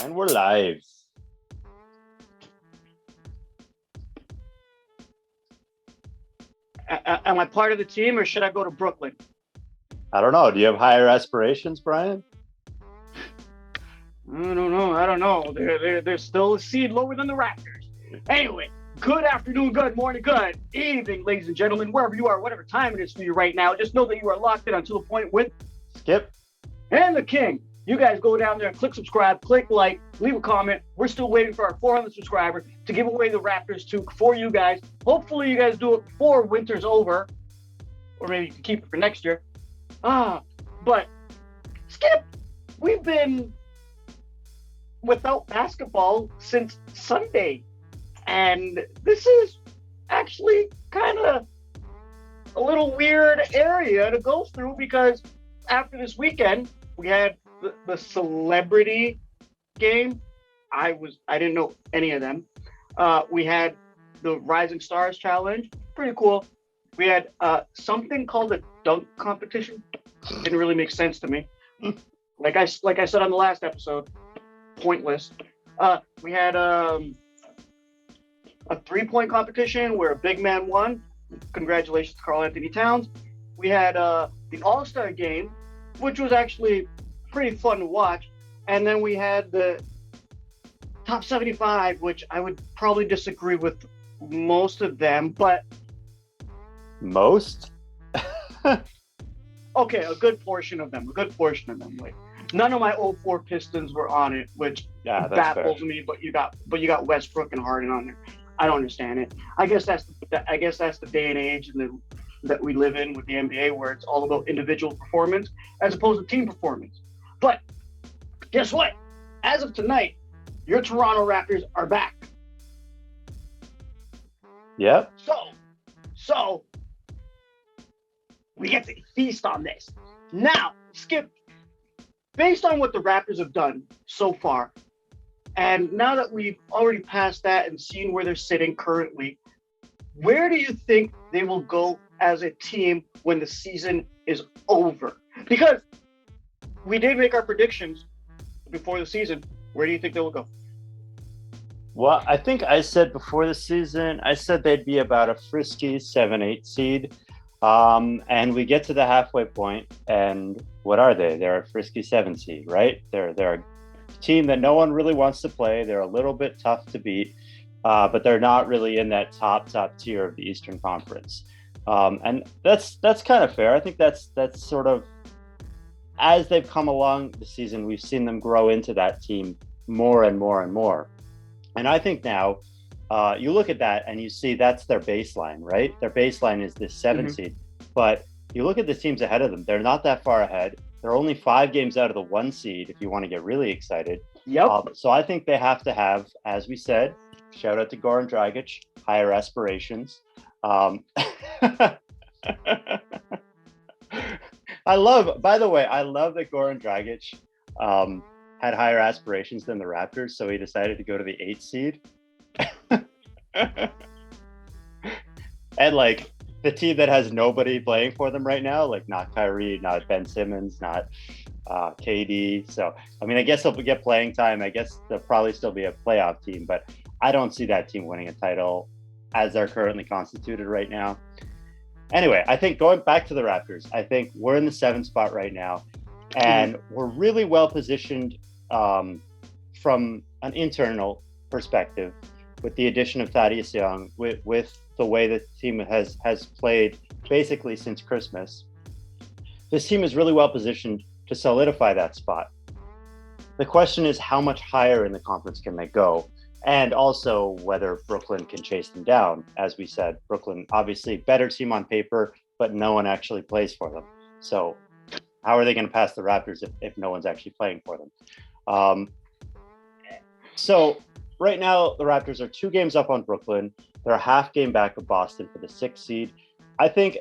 And we're live. Am I part of the team or should I go to Brooklyn? I don't know. Do you have higher aspirations, Brian? I don't know. They're still a seed lower than the Raptors. Anyway, good afternoon, good morning, good evening, ladies and gentlemen, wherever you are, whatever time it is for you right now. Just know that you are locked in onto the point with Skip. And the King. You guys go down there and click subscribe, click like, leave a comment. We're still waiting for our 400 subscribers to give away the Raptors for you guys. Hopefully you guys do it before winter's over, or maybe you can keep it for next year. But Skip, we've been without basketball since Sunday, and this is actually kind of a little weird area to go through because after this weekend we had the celebrity game. I didn't know any of them. We had the Rising Stars Challenge, pretty cool. We had something called a dunk competition. Didn't really make sense to me. Like I said on the last episode, pointless. We had a 3-point competition where a big man won. Congratulations to Karl Anthony Towns. We had the All-Star game, which was actually pretty fun to watch. And then we had the top 75, which I would probably disagree with most of them, but Most? okay, a good portion of them. Like none of my 04 Pistons were on it, which baffles me. But you got Westbrook and Harden on there. I don't understand it. I guess that's the day and age that we live in with the NBA, where it's all about individual performance as opposed to team performance. But guess what? As of tonight, your Toronto Raptors are back. Yep. So we get to feast on this. Now, Skip, based on what the Raptors have done so far, and now that we've already passed that and seen where they're sitting currently, where do you think they will go as a team when the season is over? Because we did make our predictions before the season. Where do you think they will go? Well, I think I said before the season, I said they'd be about a frisky 7-8 seed. And we get to the halfway point, and what are they? They're a frisky 7 seed, right? They're a team that no one really wants to play. They're a little bit tough to beat, but they're not really in that top tier of the Eastern Conference. And that's kind of fair. I think that's sort of, as they've come along the season, we've seen them grow into that team more and more and more. And I think now you look at that and you see that's their baseline, right? Their baseline is this 7 seed. But you look at the teams ahead of them, they're not that far ahead. They're only 5 games out of the 1 seed, if you want to get really excited. Yep. So I think they have to have, as we said, shout out to Goran Dragic, higher aspirations. I love that Goran Dragic had higher aspirations than the Raptors, so he decided to go to the 8th seed. And like the team that has nobody playing for them right now, like not Kyrie, not Ben Simmons, not KD. So, I mean, I guess they'll get playing time. I guess they'll probably still be a playoff team, but I don't see that team winning a title as they're currently constituted right now. Anyway, I think going back to the Raptors, I think we're in the 7th spot right now, and we're really well positioned from an internal perspective with the addition of Thaddeus Young, with the way the team has played basically since Christmas. This team is really well positioned to solidify that spot. The question is, how much higher in the conference can they go? And also whether Brooklyn can chase them down. As we said, Brooklyn, obviously better team on paper, but no one actually plays for them. So how are they going to pass the Raptors if no one's actually playing for them? So right now, the Raptors are 2 games up on Brooklyn. They're a half game back of Boston for the 6th seed. I think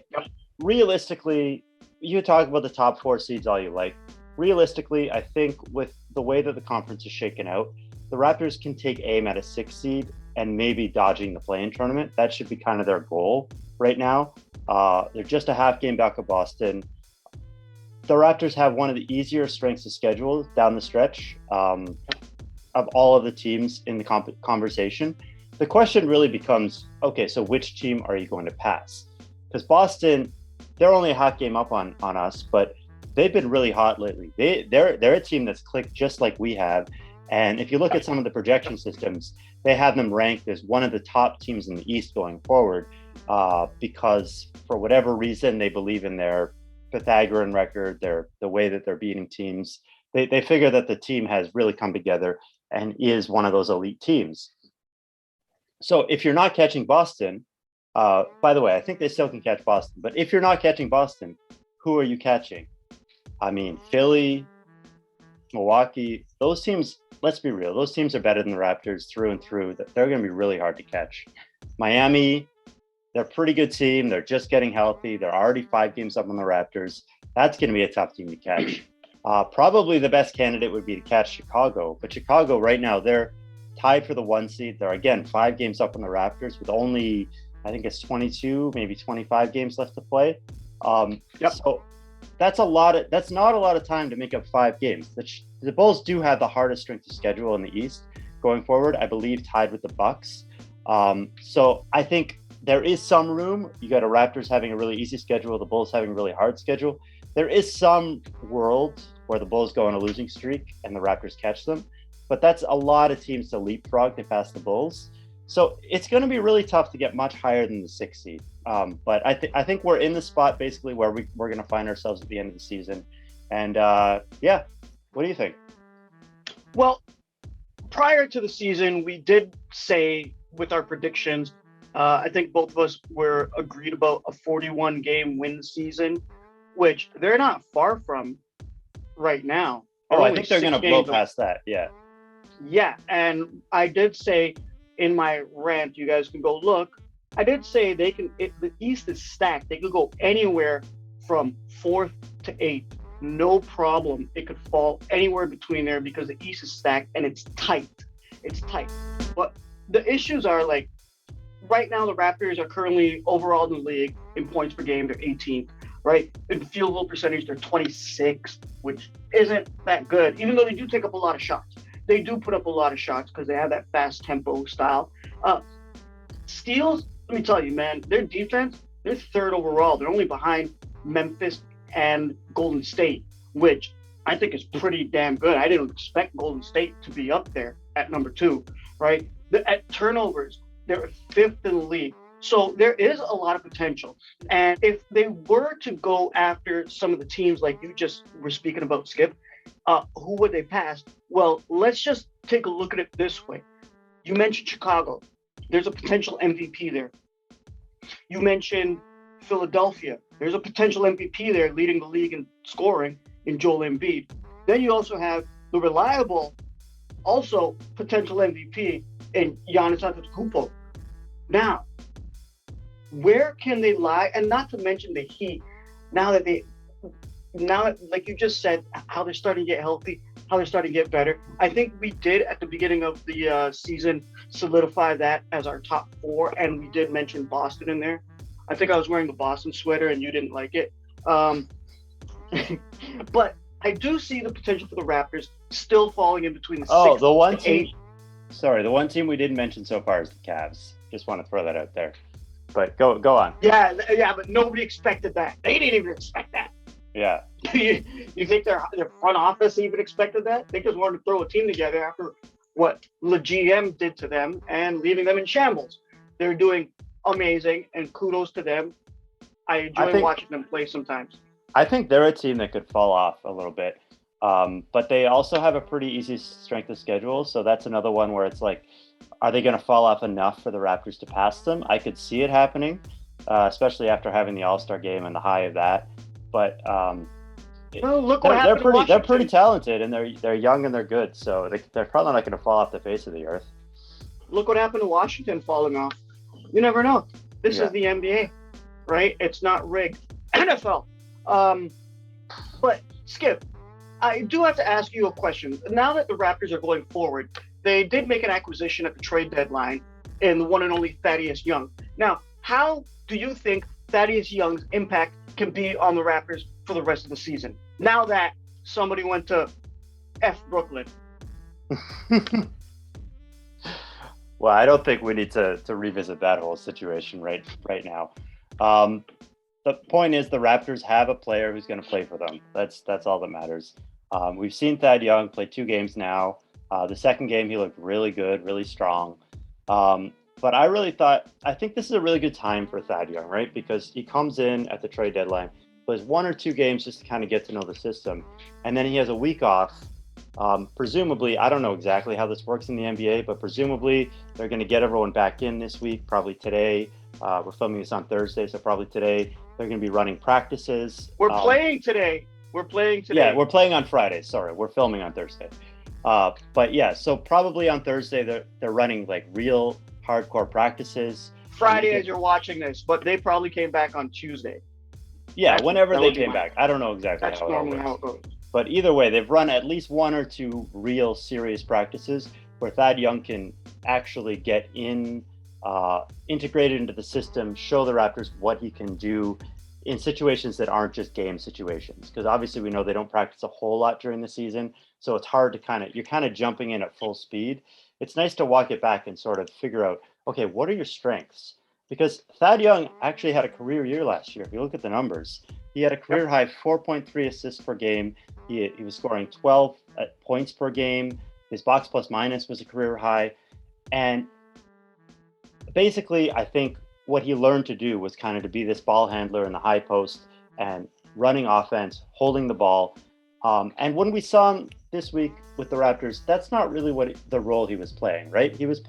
realistically, you talk about the top 4 seeds all you like. Realistically, I think with the way that the conference is shaken out, the Raptors can take aim at a 6th seed and maybe dodging the play-in tournament. That should be kind of their goal right now. They're just a half game back of Boston. The Raptors have one of the easier strengths of schedule down the stretch. of all of the teams in the conversation. The question really becomes, okay, so which team are you going to pass? Because Boston, they're only a hot game up on us, but they've been really hot lately. They're a team that's clicked just like we have. And if you look at some of the projection systems, they have them ranked as one of the top teams in the East going forward, because for whatever reason, they believe in their Pythagorean record, the way that they're beating teams. They figure that the team has really come together and is one of those elite teams. So if you're not catching Boston, by the way, I think they still can catch Boston, but if you're not catching Boston, who are you catching? I mean, Philly, Milwaukee, those teams, let's be real, those teams are better than the Raptors through and through. They're going to be really hard to catch. Miami, they're a pretty good team. They're just getting healthy. They're already 5 games up on the Raptors. That's going to be a tough team to catch. Probably the best candidate would be to catch Chicago. But Chicago right now, they're tied for the 1 seed. They're, again, 5 games up on the Raptors with only, I think it's 22, maybe 25 games left to play. So that's not a lot of time to make up 5 games. The Bulls do have the hardest strength of schedule in the East going forward, I believe tied with the Bucks. So I think there is some room. You got a Raptors having a really easy schedule, the Bulls having a really hard schedule. There is some world where the Bulls go on a losing streak and the Raptors catch them, but that's a lot of teams to leapfrog to pass the Bulls. So it's going to be really tough to get much higher than the 6th seed. But I think we're in the spot basically where we're going to find ourselves at the end of the season. And what do you think? Well, prior to the season, we did say with our predictions, I think both of us were agreed about a 41-game win season, which they're not far from right now. I think they're going to blow past that. Yeah. Yeah. And I did say in my rant, you guys can go look, I did say the East is stacked. They could go anywhere from 4th to 8th. No problem. It could fall anywhere between there because the East is stacked and it's tight. It's tight. But the issues are like, right now the Raptors are currently overall in the league in points per game. They're 18th, right? In field goal percentage, they're 26th, which isn't that good, even though they do take up a lot of shots. They do put up a lot of shots because they have that fast tempo style. Steals, let me tell you, man, their defense, they're 3rd overall. They're only behind Memphis and Golden State, which I think is pretty damn good. I didn't expect Golden State to be up there at number 2, right? At turnovers, they're 5th in the league. So there is a lot of potential. And if they were to go after some of the teams like you just were speaking about, Skip, who would they pass? Well, let's just take a look at it this way. You mentioned Chicago. There's a potential MVP there. You mentioned Philadelphia. There's a potential MVP there leading the league in scoring in Joel Embiid. Then you also have the reliable, also potential MVP in Giannis Antetokounmpo. Now, where can they lie? And not to mention the Heat, now like you just said, how they're starting to get healthy, how they're starting to get better. I think we did at the beginning of the season solidify that as our top 4, and we did mention Boston in there. I think I was wearing the Boston sweater and you didn't like it. But I do see the potential for the Raptors still falling in between the 6th the one and team. 8th. Sorry, the one team we didn't mention so far is the Cavs. Just want to throw that out there. But go on. Yeah, but nobody expected that. They didn't even expect that. Yeah. You think their front office even expected that? They just wanted to throw a team together after what the GM did to them and leaving them in shambles. They're doing amazing, and kudos to them. I enjoy watching them play sometimes. I think they're a team that could fall off a little bit. But they also have a pretty easy strength of schedule. So that's another one where it's like, are they going to fall off enough for the Raptors to pass them? I could see it happening, especially after having the All-Star game and the high of that. But look what happened to Washington. They're pretty talented, and they're young and they're good. So they're probably not going to fall off the face of the earth. Look what happened to Washington falling off. You never know. This is the NBA, right? It's not rigged. NFL. But Skip, I do have to ask you a question. Now that the Raptors are going forward, they did make an acquisition at the trade deadline in the one and only Thaddeus Young. Now, how do you think Thaddeus Young's impact can be on the Raptors for the rest of the season? Now that somebody went to Brooklyn. Well, I don't think we need to revisit that whole situation right now. Um, the point is, the Raptors have a player who's going to play for them. That's all that matters. We've seen Thad Young play 2 games now. The second game, he looked really good, really strong. But I think this is a really good time for Thad Young, right? Because he comes in at the trade deadline, plays 1 or 2 games just to kind of get to know the system, and then he has a week off. Presumably, I don't know exactly how this works in the NBA, but presumably they're going to get everyone back in this week, probably today. We're filming this on Thursday, so probably today they're going to be running practices. We're playing today. We're playing today. Yeah, we're playing on Friday. Sorry, we're filming on Thursday. But yeah, so probably on Thursday they're running like real hardcore practices. Friday as you're watching this, but they probably came back on Tuesday. Yeah, whenever they came back. I don't know exactly how it goes. But either way, they've run at least 1 or 2 real serious practices where Thad Young can actually get integrated into the system, show the Raptors what he can do in situations that aren't just game situations. Because obviously we know they don't practice a whole lot during the season, so it's hard to you're kind of jumping in at full speed. It's nice to walk it back and sort of figure out, okay, what are your strengths? Because Thad Young actually had a career year last year. If you look at the numbers, he had a career high 4.3 assists per game. He was scoring 12 points per game. His box plus minus was a career high. And basically, I think what he learned to do was kind of to be this ball handler in the high post and running offense, holding the ball. And when we saw him this week with the Raptors, that's not really the role he was playing, right? He was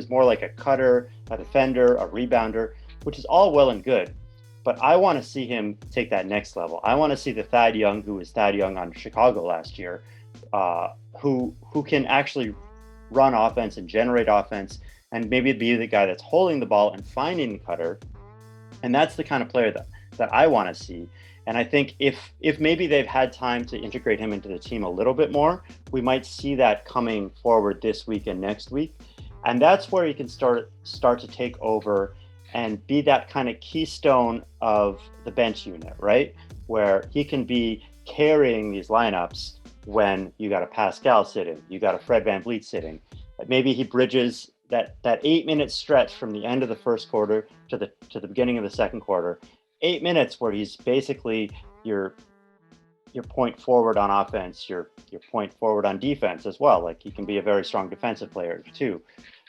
more like a cutter, a defender, a rebounder, which is all well and good. But I want to see him take that next level. I want to see the Thad Young, who was Thad Young on Chicago last year, who can actually run offense and generate offense, and maybe be the guy that's holding the ball and finding the cutter. And that's the kind of player that I want to see. And I think if maybe they've had time to integrate him into the team a little bit more, we might see that coming forward this week and next week. And that's where he can start to take over and be that kind of keystone of the bench unit, right? Where he can be carrying these lineups when you got a Pascal sitting, you got a Fred VanVleet sitting. Maybe he bridges that 8-minute stretch from the end of the first quarter to the beginning of the second quarter. 8 minutes where he's basically your point forward on offense, your point forward on defense as well. Like, he can be a very strong defensive player too.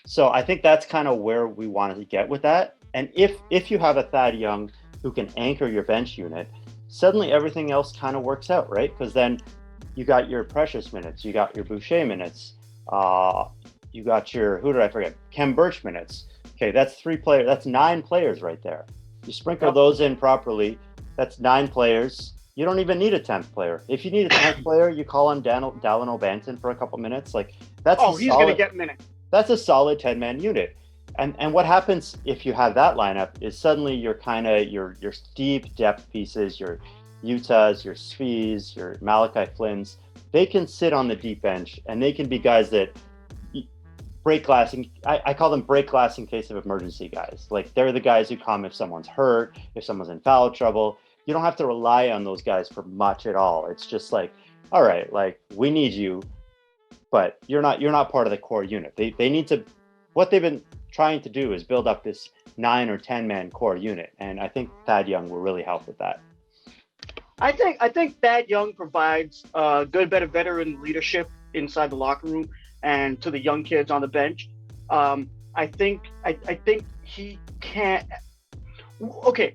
So I think that's kind of where we want to get with that. And if you have a Thad Young who can anchor your bench unit, suddenly everything else kind of works out, right? Because then you got your Precious minutes, you got your Boucher minutes, you got your, who did I forget? Kem Birch minutes. Okay, that's 9 players right there. You sprinkle those in properly, that's 9 players. You don't even need a 10th player. If you need a 10th player, you call on Dallin O'Banton for a couple minutes. Like, he's going to get minutes. That's a solid 10-man unit. And what happens if you have that lineup is suddenly you're kind of your deep depth pieces, your Utahs, your Svies, your Malachi Flynn's, they can sit on the deep bench and they can be guys that break glass. I call them break glass in case of emergency guys. Like, they're the guys who come if someone's hurt, if someone's in foul trouble. You don't have to rely on those guys for much at all. It's just like, all right, like, we need you, but you're not part of the core unit. They need to, what they've been trying to do is build up this 9 or 10-man core unit. And I think Thad Young will really help with that. I think Thad Young provides a good bit of veteran leadership inside the locker room and to the young kids on the bench. I think he can't. Okay,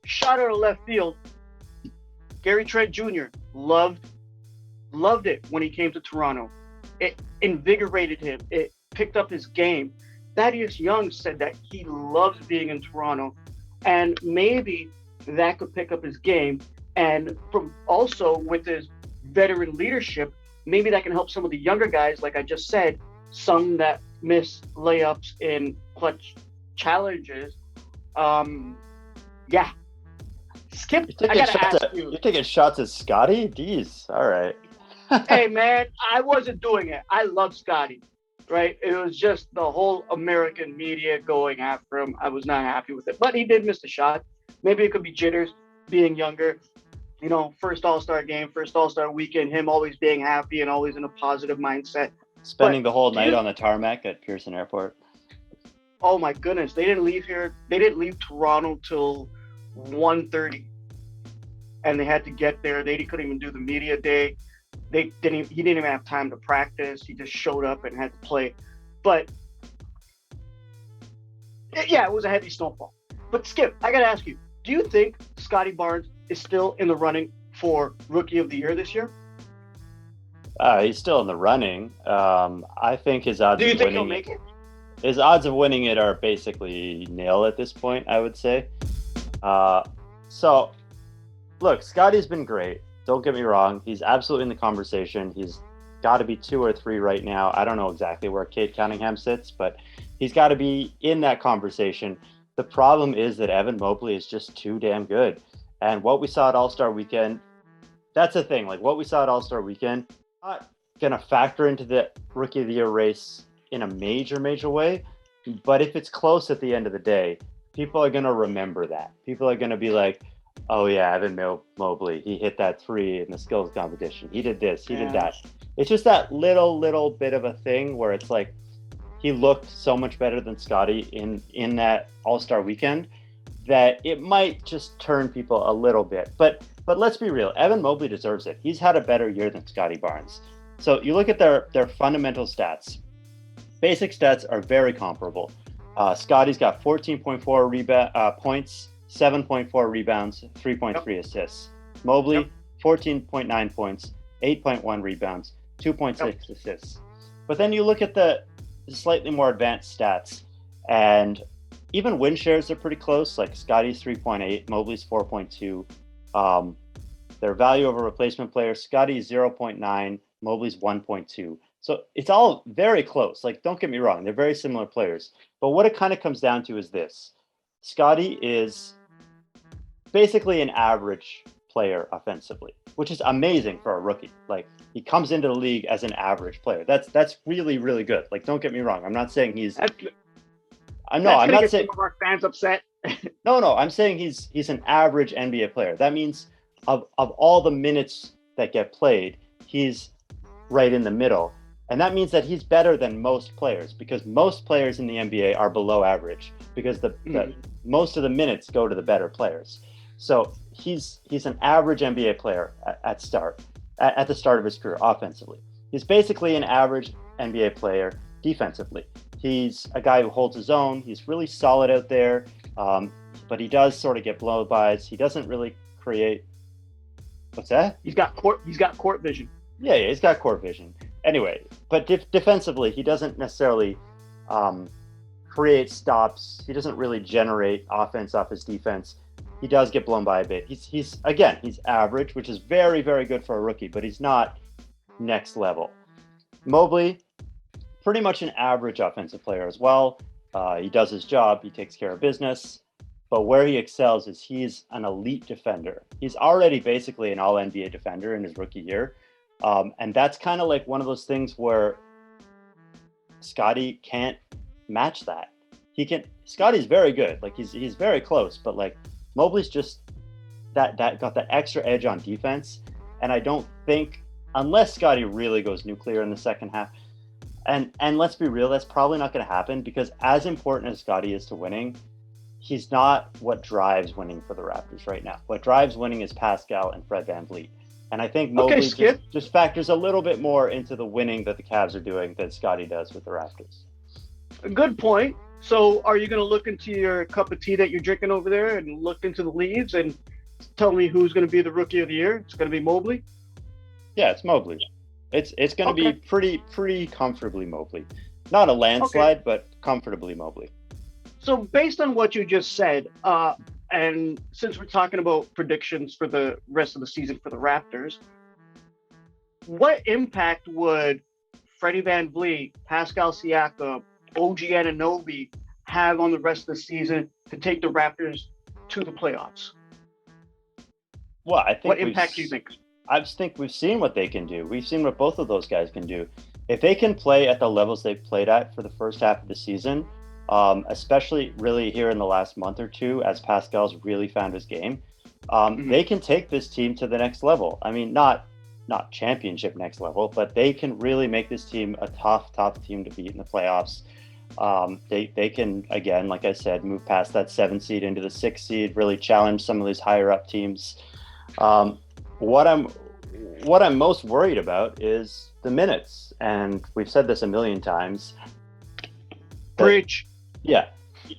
shot out of left field. Gary Trent Jr. loved it when he came to Toronto. It invigorated him. It picked up his game. Thaddeus Young said that he loves being in Toronto, and maybe that could pick up his game. And from also with his veteran leadership, maybe that can help some of the younger guys, like I just said, some that miss layups in clutch challenges. Yeah. Skip, I gotta ask you. You're taking shots at Scottie? Jeez, all right. Hey, man, I wasn't doing it. I love Scottie, right? It was just the whole American media going after him. I was not happy with it. But he did miss the shot. Maybe it could be jitters, being younger. first All-Star game, first All-Star weekend, him always being happy and always in a positive mindset. Spending But the whole do night you, on the tarmac at Pearson Airport. oh my goodness, they didn't leave here. They didn't leave Toronto till 1:30, and they had to get there. They couldn't even do the media day. He didn't even have time to practice. He just showed up and had to play. But yeah, it was a heavy snowfall. But Skip, I got to ask you, do you think Scottie Barnes is still in the running for Rookie of the Year this year? He's still in the running. I think his odds Do you of think he'll winning make it? his odds of winning it are basically nil at this point, I would say. So, look, Scottie's been great. Don't get me wrong. He's absolutely in the conversation. He's got to be 2 or 3 right now. I don't know exactly where Cade Cunningham sits, but he's got to be in that conversation. The problem is that Evan Mobley is just too damn good. And what we saw at All-Star Weekend, that's the thing. Like, what we saw at All-Star Weekend, not going to factor into the Rookie of the Year race in a major way. But if it's close at the end of the day, people are going to remember that. People are going to be like, oh yeah, Evan Mobley, he hit that 3 in the skills competition. He did this, he did that. It's just that little bit of a thing where it's like he looked so much better than Scottie in that All-Star Weekend that it might just turn people a little bit. But let's be real, Evan Mobley deserves it. He's had a better year than Scottie Barnes. So you look at their fundamental stats. Basic stats are very comparable. Scottie's got 14.4 points, 7.4 rebounds, 3.3 assists. Mobley, 14.9 points, 8.1 rebounds, 2.6 assists. But then you look at the slightly more advanced stats, and even win shares are pretty close. Like Scottie's 3.8, Mobley's 4.2. Their value over replacement player, Scottie's 0.9, Mobley's 1.2. So it's all very close. Like, don't get me wrong, they're very similar players. But what it kind of comes down to is this. Scottie is basically an average player offensively, which is amazing for a rookie. Like, he comes into the league as an average player. That's really good. Like, don't get me wrong. I'm not saying he's I'm not saying some of our fans upset. No, I'm saying he's an average NBA player. That means of all the minutes that get played, he's right in the middle. And that means that he's better than most players, because most players in the NBA are below average because the most of the minutes go to the better players. So he's an average NBA player at the start of his career offensively. He's basically an average NBA player defensively. He's a guy who holds his own. He's really solid out there, but he does sort of get blow-bys. He doesn't really create. What's that? He's got court vision. Yeah, he's got court vision. Anyway, but defensively, he doesn't necessarily create stops. He doesn't really generate offense off his defense. He does get blown by a bit. He's average, which is very good for a rookie, but he's not next level. Mobley, pretty much an average offensive player as well. He does his job. He takes care of business. But where he excels is he's an elite defender. He's already basically an all-NBA defender in his rookie year. And that's kind of like one of those things where Scottie can't match that. Scottie's very good. Like he's very close, but like Mobley's just that got that extra edge on defense. And I don't think, unless Scottie really goes nuclear in the second half, and let's be real, that's probably not going to happen, because as important as Scottie is to winning, he's not what drives winning for the Raptors right now. What drives winning is Pascal and Fred VanVleet. And I think Mobley just factors a little bit more into the winning that the Cavs are doing than Scottie does with the Raptors. A good point. So are you going to look into your cup of tea that you're drinking over there and look into the leaves and tell me who's going to be the Rookie of the Year? It's going to be Mobley? Yeah, it's Mobley. It's going to be pretty comfortably Mobley. Not a landslide, but comfortably Mobley. So based on what you just said, and since we're talking about predictions for the rest of the season for the Raptors, what impact would Freddie VanVleet, Pascal Siakam, OG Anunoby have on the rest of the season to take the Raptors to the playoffs? Well, I think what impact do you think? I think we've seen what they can do. We've seen what both of those guys can do. If they can play at the levels they've played at for the first half of the season, especially really here in the last month or two, as Pascal's really found his game, They can take this team to the next level. I mean, not championship next level, but they can really make this team a tough team to beat in the playoffs. They can, again, like I said, move past that 7 seed into the 6 seed, really challenge some of these higher up teams. What I'm most worried about is the minutes, and we've said this a million times. Preach. Yeah.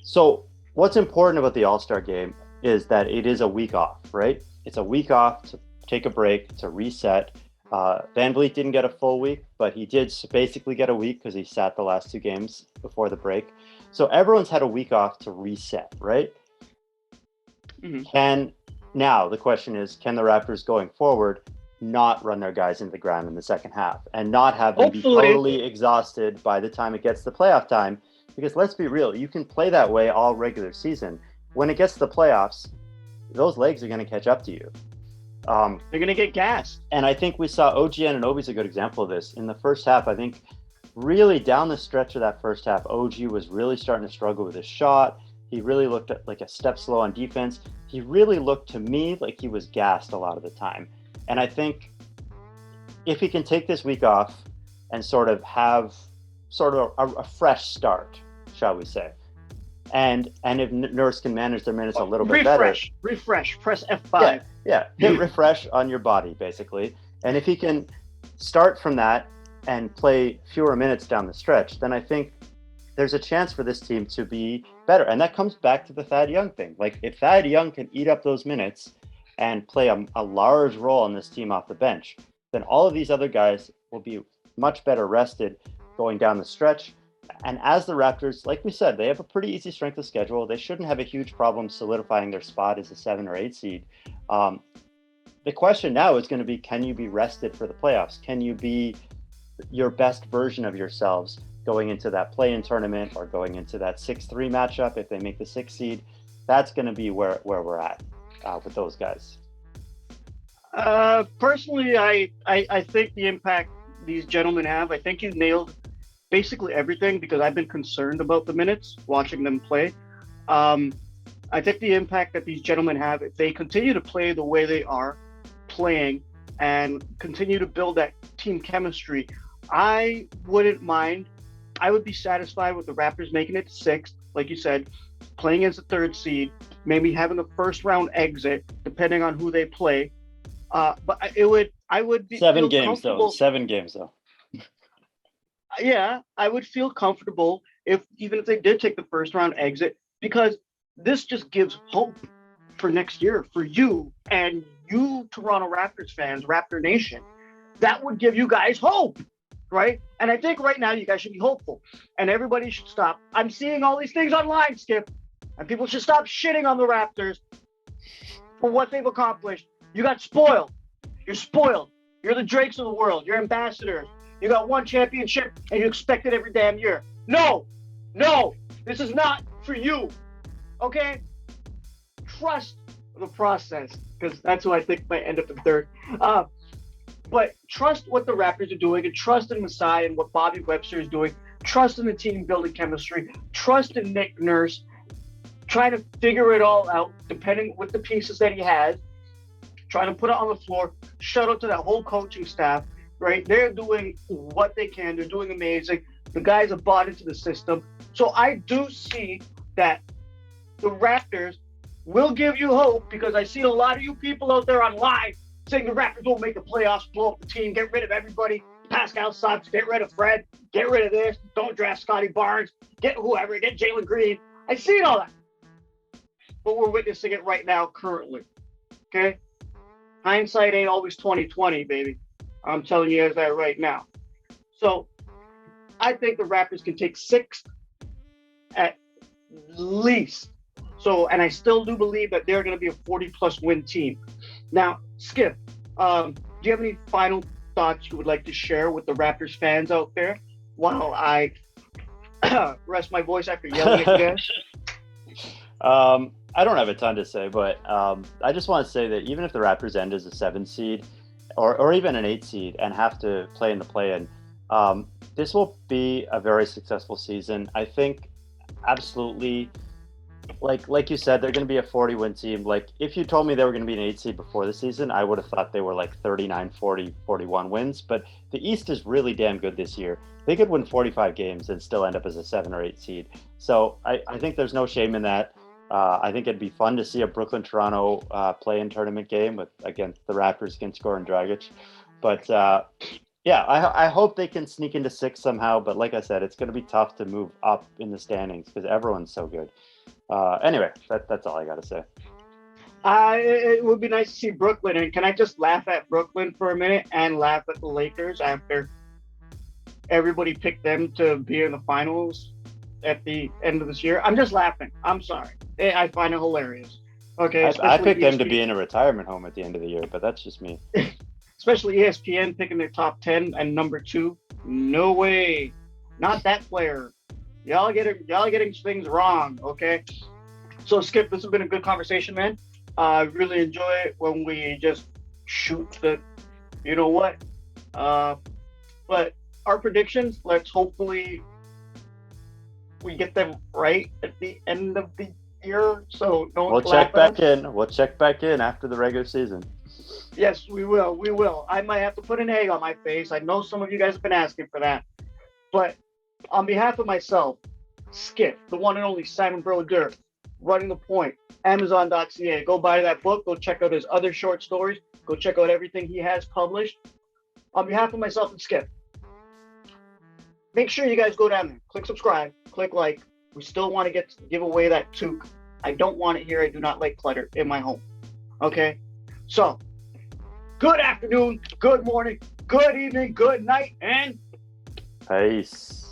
So what's important about the All-Star game is that it is a week off, right? It's a week off to take a break, to reset. VanVleet didn't get a full week, but he did basically get a week because he sat the last 2 games before the break. So everyone's had a week off to reset, right? Now the question is, can the Raptors going forward not run their guys into the ground in the second half and not have them be totally exhausted by the time it gets to playoff time? Because let's be real, you can play that way all regular season. When it gets to the playoffs, those legs are going to catch up to you. They're going to get gassed. And I think we saw OG Anunoby's a good example of this. In the first half, I think really down the stretch of that first half, OG was really starting to struggle with his shot. He really looked like a step slow on defense. He really looked to me like he was gassed a lot of the time. And I think if he can take this week off and sort of have a fresh start, shall we say, and if Nurse can manage their minutes a little bit better. Refresh, press F5. Yeah, hit refresh on your body, basically. And if he can start from that and play fewer minutes down the stretch, then I think there's a chance for this team to be better. And that comes back to the Thad Young thing. Like, if Thad Young can eat up those minutes and play a large role on this team off the bench, then all of these other guys will be much better rested going down the stretch. And as the Raptors, like we said, they have a pretty easy strength of schedule. They shouldn't have a huge problem solidifying their spot as a 7 or 8 seed. The question now is going to be, can you be rested for the playoffs? Can you be your best version of yourselves going into that play-in tournament or going into that 6-3 matchup if they make the 6 seed? That's going to be where we're at with those guys. Personally, I think the impact these gentlemen have, I think you nailed basically everything, because I've been concerned about the minutes watching them play. I think the impact that these gentlemen have, if they continue to play the way they are playing and continue to build that team chemistry, I wouldn't mind. I would be satisfied with the Raptors making it 6th, like you said, playing as a 3rd seed, maybe having a first round exit, depending on who they play. But I would be 7 games though. 7 games though. Yeah, I would feel comfortable even if they did take the first round exit, because this just gives hope for next year for you and you Toronto Raptors fans, Raptor Nation. That would give you guys hope, right? And I think right now you guys should be hopeful, and everybody should stop. I'm seeing all these things online, Skip, and people should stop shitting on the Raptors for what they've accomplished. You got spoiled. You're spoiled. You're the Drakes of the world. You're ambassadors. You got 1 championship and you expect it every damn year. No, this is not for you. Okay? Trust the process, because that's who I think might end up in 3rd. But trust what the Raptors are doing, and trust in Masai and what Bobby Webster is doing. Trust in the team building chemistry. Trust in Nick Nurse trying to figure it all out, depending with the pieces that he has, trying to put it on the floor. Shout out to that whole coaching staff. Right, they're doing what they can. They're doing amazing. The guys have bought into the system. So I do see that the Raptors will give you hope, because I see a lot of you people out there online saying the Raptors won't make the playoffs, blow up the team, get rid of everybody. Pascal sucks, get rid of Fred, get rid of this, don't draft Scottie Barnes, get whoever, get Jalen Green. I've seen all that. But we're witnessing it right now currently. Okay? Hindsight ain't always 20/20, baby. I'm telling you that right now. So I think the Raptors can take 6th at least. So, and I still do believe that they're going to be a 40-plus win team. Now, Skip, do you have any final thoughts you would like to share with the Raptors fans out there while I rest my voice after yelling at you guys? I don't have a ton to say, but I just want to say that even if the Raptors end as a 7 seed, or even an 8 seed, and have to play in the play-in, this will be a very successful season. I think absolutely like you said, they're going to be a 40-win team. Like, if you told me they were going to be an 8 seed before the season, I would have thought they were like 39, 40, 41 wins. But the East is really damn good this year. They could win 45 games and still end up as a 7 or 8 seed. So I think there's no shame in that. I think it'd be fun to see a Brooklyn Toronto play-in tournament game against the Raptors against Goran Dragic. But yeah, I hope they can sneak into 6 somehow. But like I said, it's going to be tough to move up in the standings because everyone's so good. Anyway, that's all I got to say. It would be nice to see Brooklyn. And can I just laugh at Brooklyn for a minute and laugh at the Lakers after everybody picked them to be in the finals at the end of this year? I'm just laughing. I'm sorry. I find it hilarious. Okay, I picked them to be in a retirement home at the end of the year, but that's just me. Especially ESPN picking their top 10 and number 2. No way. Not that player. Y'all getting things wrong, okay? So Skip, this has been a good conversation, man. I really enjoy it when we just shoot the, you know what? But our predictions, let's hopefully we get them right at the end of the year. So don't. We'll check back in. We'll check back in after the regular season. Yes, we will. We will. I might have to put an egg on my face. I know some of you guys have been asking for that. But on behalf of myself, Skip, the one and only Simon Brodeur, Running the Point, Amazon.ca. Go buy that book. Go check out his other short stories. Go check out everything he has published. On behalf of myself and Skip, make sure you guys go down there. Click subscribe. Click like. We still want to give away that toque. I don't want it here. I do not like clutter in my home. Okay? So, good afternoon, good morning, good evening, good night, and peace.